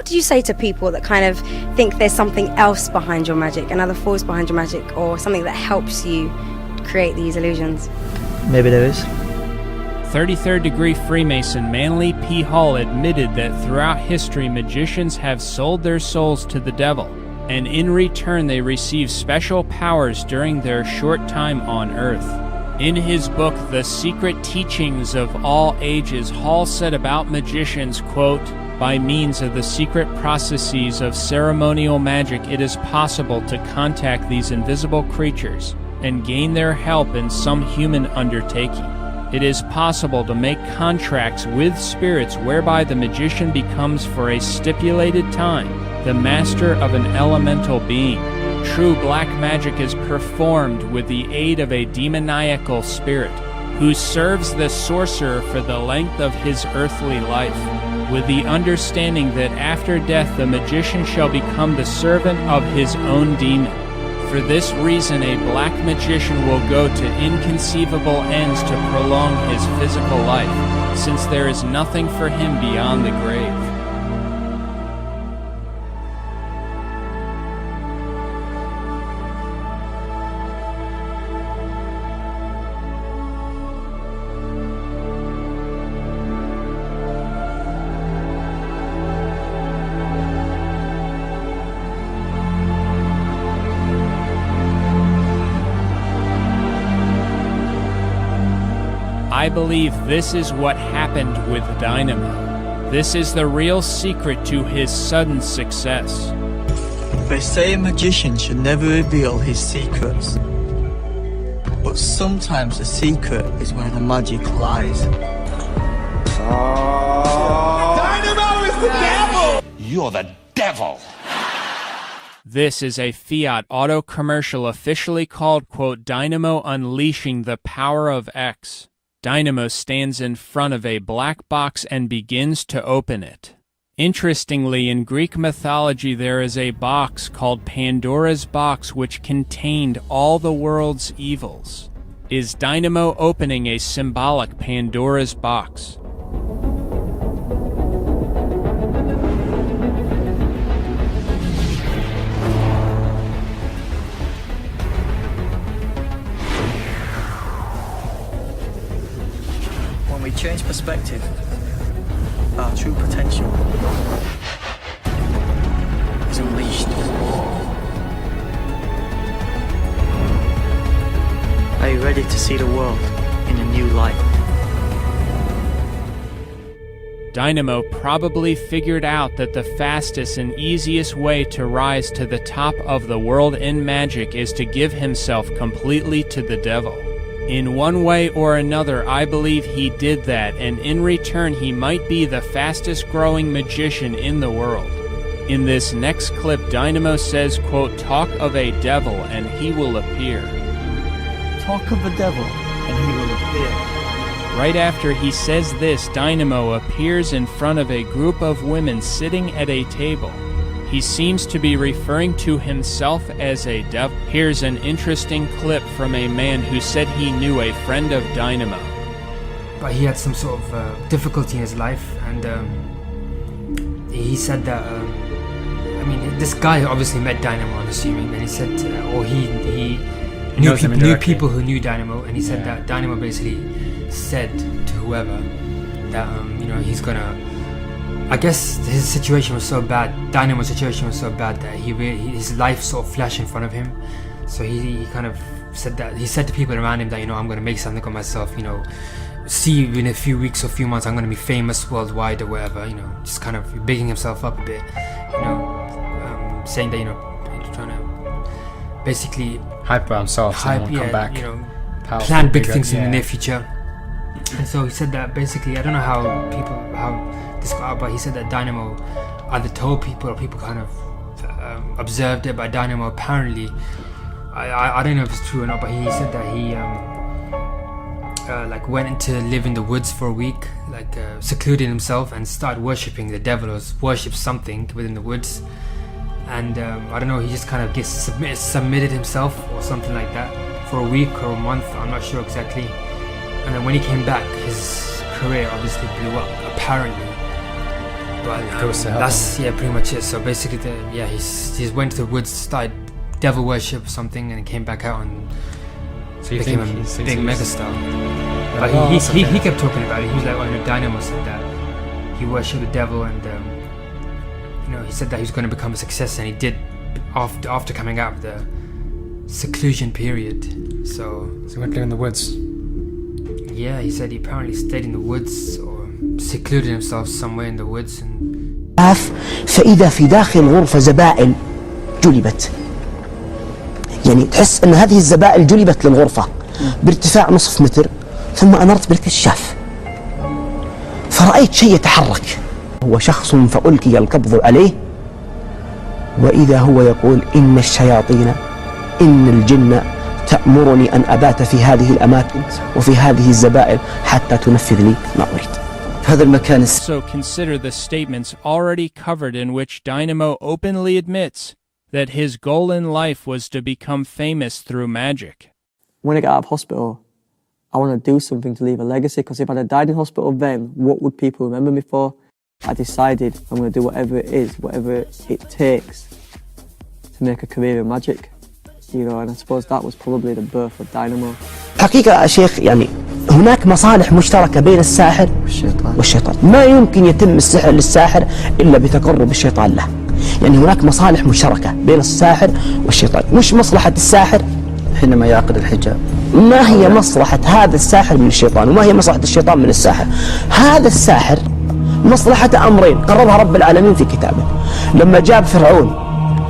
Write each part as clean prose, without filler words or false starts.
do you say to people that kind of think there's something else behind your magic, another force behind your magic, or something that helps you create these illusions? Maybe there is. 33rd degree Freemason Manly P. Hall admitted that throughout history magicians have sold their souls to the devil, and in return they receive special powers during their short time on Earth. In his book, The Secret Teachings of All Ages, Hall said about magicians, quote, "By means of the secret processes of ceremonial magic, it is possible to contact these invisible creatures and gain their help in some human undertaking. It is possible to make contracts with spirits whereby the magician becomes for a stipulated time the master of an elemental being. True black magic is performed with the aid of a demoniacal spirit, who serves the sorcerer for the length of his earthly life, with the understanding that after death the magician shall become the servant of his own demon. For this reason a black magician will go to inconceivable ends to prolong his physical life, since there is nothing for him beyond the grave." I believe this is what happened with Dynamo. This is the real secret to his sudden success. They say a magician should never reveal his secrets. But sometimes the secret is where the magic lies. Dynamo is the devil! You're the devil! This is a Fiat auto commercial officially called, quote, "Dynamo Unleashing the Power of X." Dynamo stands in front of a black box and begins to open it. Interestingly, in Greek mythology there is a box called Pandora's box which contained all the world's evils. Is Dynamo opening a symbolic Pandora's box? When we change perspective, our true potential is unleashed. Are you ready to see the world in a new light? Dynamo probably figured out that the fastest and easiest way to rise to the top of the world in magic is to give himself completely to the devil. In one way or another, I believe he did that, and in return he might be the fastest growing magician in the world. In this next clip, Dynamo says, quote, "Talk of a devil and he will appear." Talk of the devil and he will appear. Right after he says this, Dynamo appears in front of a group of women sitting at a table. He seems to be referring to himself as a devil. Here's an interesting clip from a man who said he knew a friend of Dynamo. But he had some sort of difficulty in his life, and he said that, this guy obviously met Dynamo, I'm assuming, and he said, or he knew people who knew Dynamo, and he said that Dynamo basically said to whoever that, he's gonna, I guess his situation was so bad, Dynamo's situation was so bad that his life sort of flashed in front of him. So he kind of said that, he said to people around him that, I'm going to make something of myself, see in a few weeks or few months I'm going to be famous worldwide or whatever, just kind of bigging himself up a bit, saying that, trying to basically hype himself and come back, plan big things in the near future. And so he said that basically, I don't know how this got out, but he said that Dynamo either told people or people kind of observed it. But Dynamo apparently, I don't know if it's true or not, but he said that he went to live in the woods for a week, secluded himself and started worshipping the devil or worshipped something within the woods. And I don't know, he just kind of submitted himself or something like that for a week or a month, I'm not sure exactly. And then when he came back, his career obviously blew up, apparently. Well, goes to hell. that's pretty much it. So basically, he went to the woods, started devil worship or something, and came back out and So you became think a big megastar. But well, he kept talking about it. He was like, oh, Dynamo said that he worshipped the devil, and he said that he was going to become a success, and he did after coming out of the seclusion period. So he went live in the woods. yeah, he said he apparently stayed in the woods or secluded himself somewhere in the woods and فإذا في داخل الغرفة زبائن جلبت، يعني تحس أن هذه الزبائن جلبت للغرفة بارتفاع نصف متر، ثم أنرت بالكشاف فرأيت شيء يتحرك، هو شخص فألقي القبض عليه، وإذا هو يقول إن الشياطين إن الجن تأمرني أن أبات في هذه الأماكن وفي هذه الزبائن حتى تنفذ لي ما أريد. هذا المكان. So consider the statements already covered in which Dynamo openly admits that his goal in life was to become famous through magic. When I get out of hospital, I want to do something to leave a legacy, because if I'd have died in hospital then, what would people remember me for? I decided I'm going to do whatever it is, whatever it takes to make a career in magic. And I suppose that was probably the birth of Dynamo. حقيقة يا شيخ، يعني هناك مصالح مشتركة بين الساحر والشيطان. ما يمكن يتم السحر للساحر إلا بتقرب الشيطان له. يعني هناك مصالح مشتركة بين الساحر والشيطان. مش مصلحة الساحر حينما يعقد الحجاب، ما هي مصلحة هذا الساحر من الشيطان، وما هي مصلحة الشيطان من الساحر. هذا الساحر مصلحة أمرين قررها رب العالمين في كتابه. لما جاب فرعون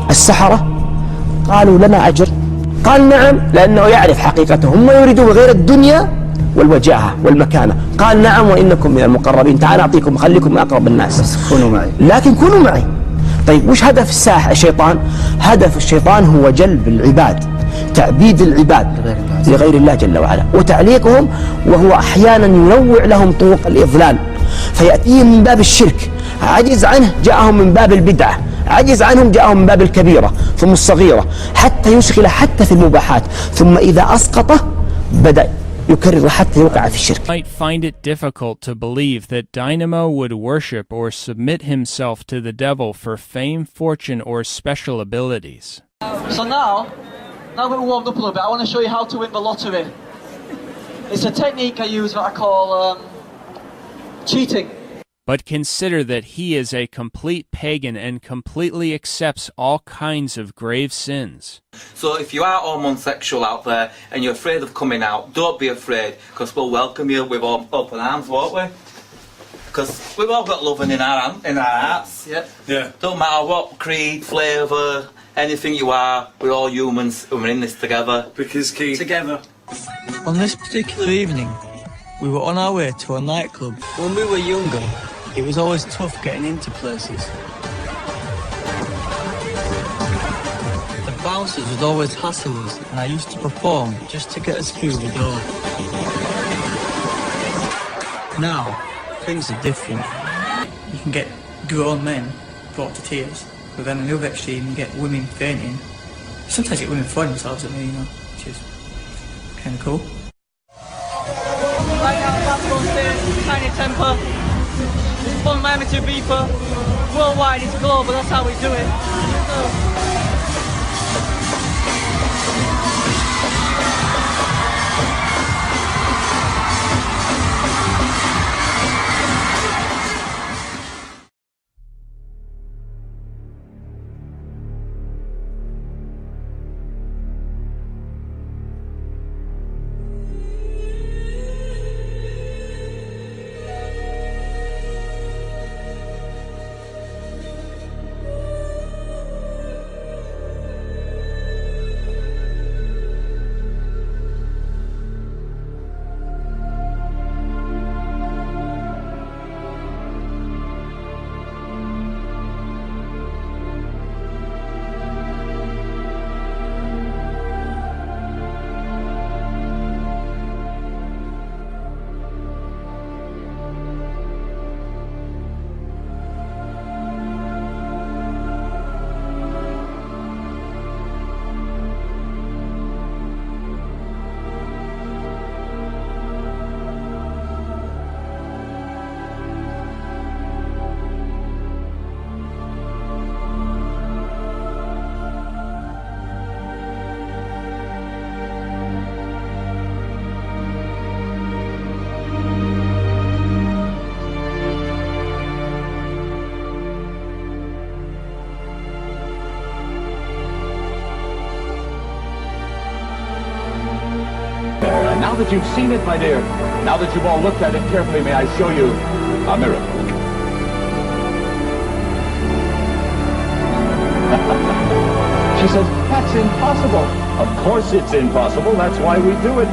السحرة قالوا لنا أجر، قال نعم، لأنه يعرف حقيقتهم، هم يريدون غير الدنيا والوجاهة والمكانة. قال نعم وإنكم من المقربين، تعال أعطيكم خليكم أقرب الناس، بس كونوا معي، لكن كونوا معي. طيب وش هدف الشيطان؟ هدف الشيطان هو جلب العباد، تعبيد العباد لغير الله جل وعلا، وتعليقهم، وهو أحيانا ينوع لهم طرق الإضلال، فيأتيهم من باب الشرك، عجز عنه جاءهم من باب البدعة، عجز عنهم جاءهم من باب الكبيرة ثم الصغيرة، حتى يشغل حتى في المباحات، ثم إذا أسقطه بدأ يكرر حتى يوقع في الشرك. Might find it difficult to believe that Dynamo would worship or submit himself to the devil for fame, fortune, or special abilities. So now that we're warmed up a little bit, I want to show you how to win the lottery. It's a technique I use that I call cheating. But consider that he is a complete pagan and completely accepts all kinds of grave sins. So if you are homosexual out there and you're afraid of coming out, don't be afraid, because we'll welcome you with open arms, won't we? Because we've all got love in our hearts. Yeah. Don't matter what creed, flavour, anything you are, we're all humans and we're in this together. Because together. On this particular evening, we were on our way to a nightclub. When we were younger, it was always tough getting into places. The bouncers would always hassle us, and I used to perform just to get us through the door. Now, things are different. You can get grown men brought to tears, but then on the other extreme you get women fainting. Sometimes you get women throwing themselves at me, which is kind of cool. Right now, I'm about to go on stage, Tiny Temper. It's fun amateur beeper. Worldwide, it's global, that's how we do it. now that you've seen it, my dear, now that you've all looked at it carefully, may I show you a miracle? She says, that's impossible. Of course it's impossible. That's why we do it.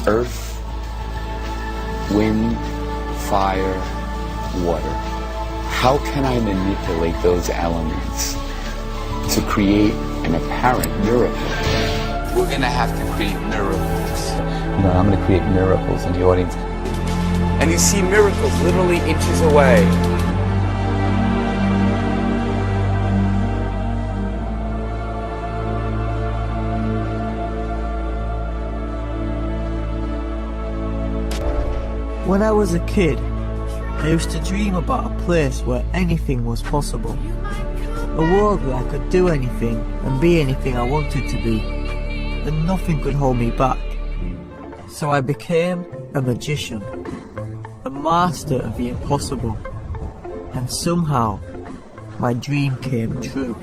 Earth, wind, fire, water. How can I manipulate those elements to create an apparent miracle? We're going to have to create miracles. You know, I'm going to create miracles in the audience. And you see miracles literally inches away. When I was a kid, I used to dream about a place where anything was possible. A world where I could do anything and be anything I wanted to be, and nothing could hold me back. So I became a magician, a master of the impossible, and somehow my dream came true.